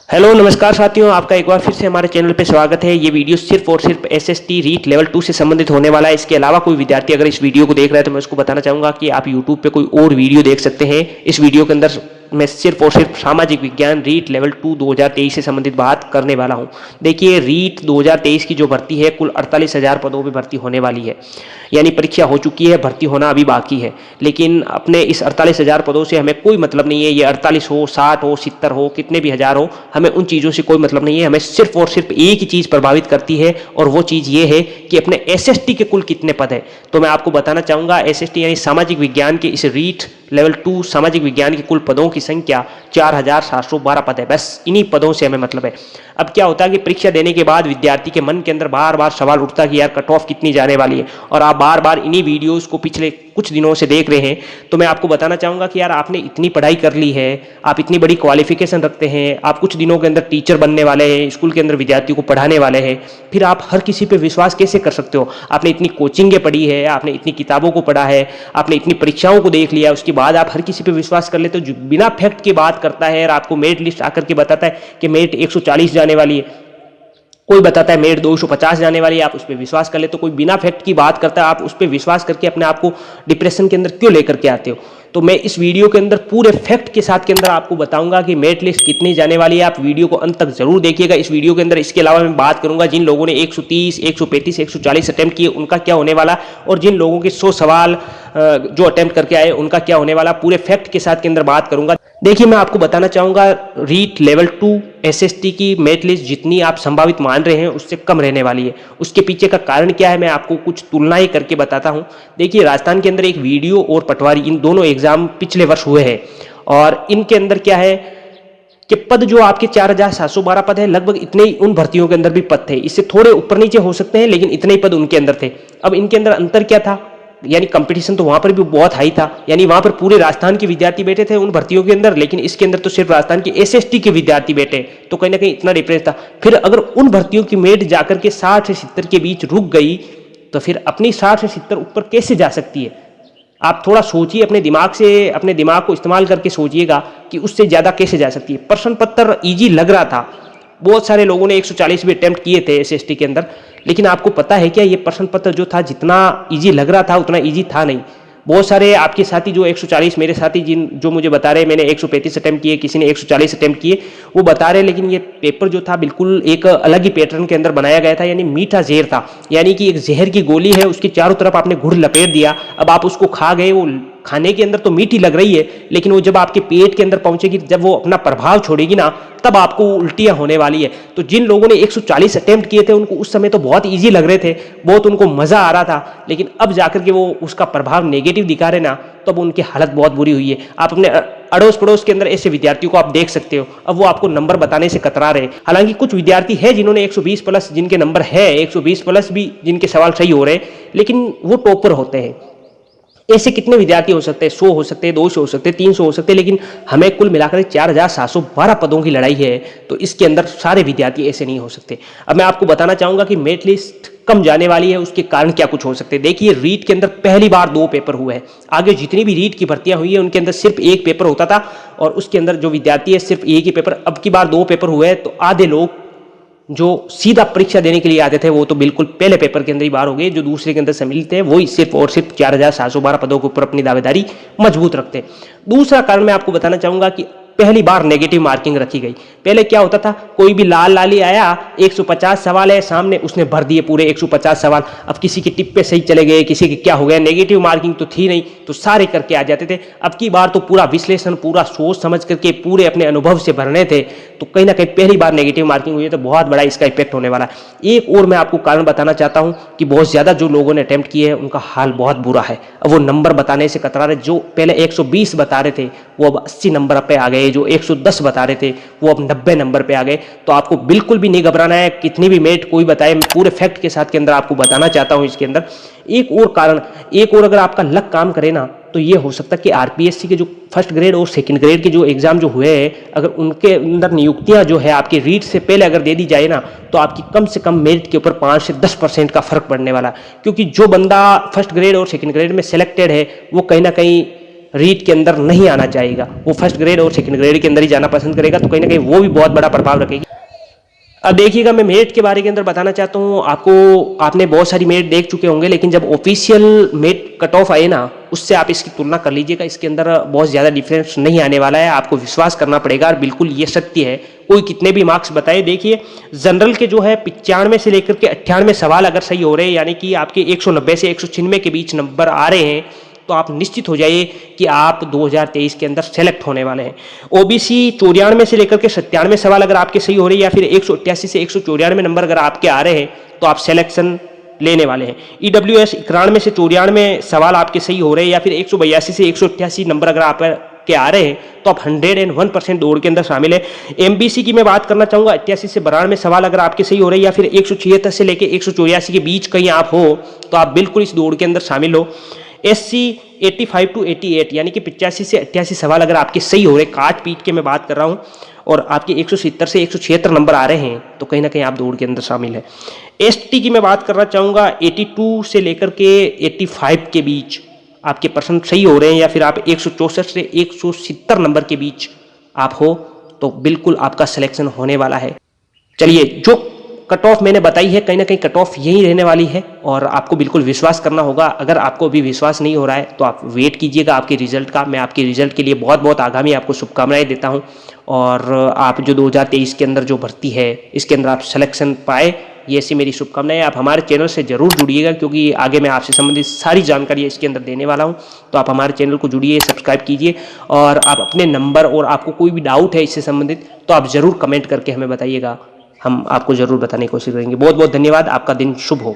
Hello नमस्कार साथियों, आपका एक बार फिर से हमारे चैनल पे स्वागत है। ये वीडियो सिर्फ और सिर्फ एसएसटी रीट लेवल 2 से संबंधित होने वाला है। इसके अलावा कोई विद्यार्थी अगर इस वीडियो को देख रहा है तो मैं उसको बताना चाहूँगा कि आप यूट्यूब पे कोई और वीडियो देख सकते हैं। इस वीडियो के अंदर मैं सिर्फ और सिर्फ सामाजिक विज्ञान रीट लेवल 2 2023 से संबंधित बात करने वाला हूँ। देखिए, रीट 2023 की जो भर्ती है कुल 48,000 पदों पर भर्ती होने वाली है, यानी परीक्षा हो चुकी है, भर्ती होना अभी बाकी है। लेकिन अपने इस 48,000 पदों से हमें कोई मतलब नहीं है। ये 48 हो, 60 हो, 70 हो, कितने भी हज़ार हो, हमें उन चीज़ों से कोई मतलब नहीं है। हमें सिर्फ और सिर्फ एक ही चीज़ प्रभावित करती है और वो चीज़ ये है कि अपने एसएसटी के कुल कितने पद है। तो मैं आपको बताना चाहूँगा, एसएसटी यानी सामाजिक विज्ञान के इस रीट लेवल 2 सामाजिक विज्ञान के कुल पदों की संख्या 4,712 पद है। बस इन्हीं पदों से हमें मतलब है। अब क्या होता है कि परीक्षा देने के बाद विद्यार्थी के मन के अंदर बार बार सवाल उठता है कि यार कट ऑफ कितनी जाने वाली है, और आप बार बार इन्हीं वीडियोस को पिछले कुछ दिनों से देख रहे हैं। तो मैं आपको बताना चाहूँगा कि यार आपने इतनी पढ़ाई कर ली है, आप इतनी बड़ी क्वालिफिकेशन रखते हैं, आप कुछ दिनों के अंदर टीचर बनने वाले हैं, स्कूल के अंदर विद्यार्थियों को पढ़ाने वाले हैं, फिर आप हर किसी पे विश्वास कैसे कर सकते हो? आपने इतनी कोचिंगें पढ़ी है, आपने इतनी किताबों को पढ़ा है, आपने इतनी परीक्षाओं को देख लिया, उसके बाद आप हर किसी पे विश्वास कर लेते हो जो बिना फैक्ट की बात करता है और आपको मेरिट लिस्ट आकर के बताता है कि मेरिट 140 जाने वाली है, कोई बताता है मेरिट 250 जाने वाली है, आप उस पर विश्वास कर ले। तो कोई बिना फैक्ट की बात करता है, आप उस पर विश्वास करके अपने आप को डिप्रेशन के अंदर क्यों लेकर के आते हो? तो मैं इस वीडियो के अंदर पूरे फैक्ट के साथ के अंदर आपको बताऊंगा कि मेरिट लिस्ट कितनी जाने वाली है। आप वीडियो को अंत तक जरूर देखिएगा। इस वीडियो के अंदर इसके अलावा मैं बात करूंगा जिन लोगों ने 130, 135, 140 अटेम्प्ट किए उनका क्या होने वाला, और जिन लोगों के 100 सवाल जो अटेम्प्ट करके आए उनका क्या होने वाला, पूरे फैक्ट के साथ के अंदर बात करूंगा। देखिए, मैं आपको बताना चाहूंगा, रीट लेवल 2 एसएसटी की मेरिट लिस्ट जितनी आप संभावित मान रहे हैं उससे कम रहने वाली है। उसके पीछे का कारण क्या है, मैं आपको कुछ तुलनाएं करके बताता हूं। देखिए, राजस्थान के अंदर एक वीडियो और पटवारी, इन दोनों एग्जाम पिछले वर्ष हुए हैं, और इनके अंदर क्या है कि पद जो आपके 4,712 पद है, लगभग इतने ही उन भर्तियों के अंदर भी पद थे। इससे थोड़े ऊपर नीचे हो सकते हैं, लेकिन इतने ही पद उनके अंदर थे। अब इनके अंदर अंतर क्या था, यानी कंपटीशन तो वहां पर भी बहुत हाई था, यानी वहां पर पूरे राजस्थान के विद्यार्थी बैठे थे उन भर्तियों के अंदर, लेकिन इसके अंदर तो सिर्फ राजस्थान के एसएसटी के विद्यार्थी बैठे, तो कहीं ना कहीं इतना डिफरेंस था। फिर अगर उन भर्तियों की मेरिट जाकर के 60 से 70 के बीच रुक गई, तो फिर अपनी 60 से 70 ऊपर कैसे जा सकती है? आप थोड़ा सोचिए, अपने दिमाग से, अपने दिमाग को इस्तेमाल करके सोचिएगा कि उससे ज्यादा कैसे जा सकती है। प्रश्न पत्र इजी लग रहा था, बहुत सारे लोगों ने 140 भी अटेम्प्ट किए थे एसएसटी के अंदर, लेकिन आपको पता है क्या, ये प्रश्न पत्र जो था जितना इजी लग रहा था उतना इजी था नहीं। बहुत सारे आपके साथी जो 140, मेरे साथी जो मुझे बता रहे, मैंने 135 अटेम्प्ट किए, किसी ने 140 अटेम्प्ट किए, वो बता रहे, लेकिन ये पेपर जो था बिल्कुल एक अलग ही पैटर्न के अंदर बनाया गया था, यानी मीठा जहर था। यानी कि एक जहर की गोली है, उसके चारों तरफ आपने घुर लपेट दिया, अब आप उसको खा गए। वो खाने के अंदर तो मीठी लग रही है, लेकिन वो जब आपके पेट के अंदर पहुंचेगी, जब वो अपना प्रभाव छोड़ेगी ना, तब आपको उल्टियां होने वाली है। तो जिन लोगों ने 140 अटेम्प्ट किए थे उनको उस समय तो बहुत इजी लग रहे थे, बहुत उनको मजा आ रहा था, लेकिन अब जाकर के वो उसका प्रभाव नेगेटिव दिखा रहे ना, तब तो उनकी हालत बहुत बुरी हुई है। आप अपने अड़ोस पड़ोस के अंदर ऐसे विद्यार्थियों को आप देख सकते हो, अब वो आपको नंबर बताने से कतरा रहे। हालांकि कुछ विद्यार्थी है जिन्होंने 120 प्लस, जिनके नंबर है 120 प्लस भी, जिनके सवाल सही हो रहे, लेकिन वो टॉपर होते हैं। ऐसे कितने विद्यार्थी हो सकते हैं? 100 हो सकते हैं, 200 हो सकते हैं, 300 हो सकते हैं, लेकिन हमें कुल मिलाकर 4,712 पदों की लड़ाई है, तो इसके अंदर सारे विद्यार्थी ऐसे नहीं हो सकते। अब मैं आपको बताना चाहूंगा कि मेरिट लिस्ट कम जाने वाली है, उसके कारण क्या कुछ हो सकते हैं। देखिए, रीट के अंदर पहली बार 2 पेपर हुए हैं। आगे जितनी भी रीट की भर्तियां हुई है उनके अंदर सिर्फ 1 पेपर होता था, और उसके अंदर जो विद्यार्थी है सिर्फ एक ही पेपर। अब की बार 2 पेपर हुए हैं, तो आधे लोग जो सीधा परीक्षा देने के लिए आते थे वो तो बिल्कुल पहले पेपर के अंदर ही बाहर हो गए। जो दूसरे के अंदर सम्मिलित थे वही सिर्फ और सिर्फ 4,712 पदों के ऊपर अपनी दावेदारी मजबूत रखते। दूसरा कारण मैं आपको बताना चाहूंगा कि पहली बार नेगेटिव मार्किंग रखी गई। पहले क्या होता था, कोई भी लाल लाली आया, 150 सवाल है सामने, उसने भर दिए पूरे 150 सवाल। अब किसी की टिप्पे सही चले गए, किसी के क्या हो गया, नेगेटिव मार्किंग तो थी नहीं, तो सारे करके आ जाते थे। अब की बार तो पूरा विश्लेषण, पूरा सोच समझ करके, पूरे अपने अनुभव से भरने थे, तो कहीं ना कहीं पहली बार नेगेटिव मार्किंग हुई है, तो बहुत बड़ा इसका इफेक्ट होने वाला है। एक और मैं आपको कारण बताना चाहता हूं कि बहुत ज्यादा जो लोगों ने अटेम्प्ट किए हैं उनका हाल बहुत बुरा है। अब वो नंबर बताने से कतरा रहे। जो पहले 120 बता रहे थे वो अब 80 नंबर पे आ गए, जो 110 बता रहे थे वो अब 90 नंबर पे आ गए। तो आपको बिल्कुल भी नहीं घबराना है, कितनी भी मेरिट कोई बताए, मैं पूरे फैक्ट के साथ के अंदर आपको बताना चाहता हूं। इसके अंदर एक और कारण, एक और अगर आपका लक काम करे ना, तो ये हो सकता है कि आरपीएससी के जो फर्स्ट ग्रेड और सेकंड ग्रेड के जो एग्जाम जो हुए हैं, अगर उनके अंदर नियुक्तियां जो है आपकी रीट से पहले अगर दे दी जाए ना, तो आपकी कम से कम मेरिट के ऊपर 5 से 10% का फर्क पड़ने वाला। क्योंकि जो बंदा फर्स्ट ग्रेड और सेकंड ग्रेड में सिलेक्टेड है वो कहीं ना कहीं रीट के अंदर नहीं आना चाहेगा, वो फर्स्ट ग्रेड और सेकंड ग्रेड के अंदर ही जाना पसंद करेगा। तो कहीं ना कहीं वो भी बहुत बड़ा प्रभाव रखेगी। अब देखिएगा, मैं मेरिट के बारे के अंदर बताना चाहता हूँ आपको। आपने बहुत सारी मेरिट देख चुके होंगे, लेकिन जब ऑफिशियल मेरिट कट ऑफ आए ना, उससे आप इसकी तुलना कर लीजिएगा। इसके अंदर बहुत ज़्यादा डिफरेंस नहीं आने वाला है, आपको विश्वास करना पड़ेगा। और बिल्कुल ये सत्य है, कोई कितने भी मार्क्स बताए। देखिए, जनरल के जो है 95 से लेकर के 98 सवाल अगर सही हो रहे हैं, यानी कि आपके 190 से 196 के बीच नंबर आ रहे हैं, तो आप निश्चित हो जाइए कि आप 2023 के अंदर सेलेक्ट होने वाले हैं। ओबीसी 94 से लेकर के 97 सवाल अगर आपके सही हो रहे हैं, या फिर 188 से 194 नंबर अगर आपके आ रहे हैं, तो आप सिलेक्शन लेने वाले हैं। ईडब्ल्यूएस 91 से 94 सवाल आपके सही हो रहे हैं, या फिर 182 से 188 नंबर अगर आप के आ रहे हैं, तो आप 101% दौड़ के अंदर शामिल है। एमबीसी की मैं बात करना चाहूंगा, 88 से 92 सवाल अगर आपके सही हो रहे हैं, या फिर 176 से लेकर 184 के बीच कहीं आप हो, तो आप बिल्कुल इस दौड़ के अंदर शामिल हो। एससी 85 टू 88 यानी कि 85 से 88 सवाल अगर आपके सही हो रहे, काट पीट के मैं बात कर रहा हूं, और आपके 170 से 176 नंबर आ रहे हैं, तो कहीं ना कहीं आप दौड़ के अंदर शामिल है। एसटी की मैं बात करना चाहूँगा, 82 से लेकर के 85 के बीच आपके परसेंट सही हो रहे हैं, या फिर आप 164 से 170 नंबर के बीच आप हो, तो बिल्कुल आपका सिलेक्शन होने वाला है। चलिए, जो कट ऑफ मैंने बताई है, कहीं ना कहीं कट ऑफ यही रहने वाली है, और आपको बिल्कुल विश्वास करना होगा। अगर आपको अभी विश्वास नहीं हो रहा है, तो आप वेट कीजिएगा आपके रिजल्ट का। मैं आपके रिजल्ट के लिए बहुत बहुत आगामी आपको शुभकामनाएं देता हूं, और आप जो 2023 के अंदर जो भर्ती है, इसके अंदर आप सिलेक्शन पाए, ये ऐसी मेरी शुभकामनाएं। आप हमारे चैनल से जरूर जुड़िएगा, क्योंकि आगे मैं आपसे संबंधित सारी जानकारी इसके अंदर देने वाला हूं। तो आप हमारे चैनल को जुड़िए, सब्सक्राइब कीजिए, और आप अपने नंबर और आपको कोई भी डाउट है इससे संबंधित, तो आप जरूर कमेंट करके हमें बताइएगा, हम आपको जरूर बताने की कोशिश करेंगे। बहुत बहुत धन्यवाद, आपका दिन शुभ हो।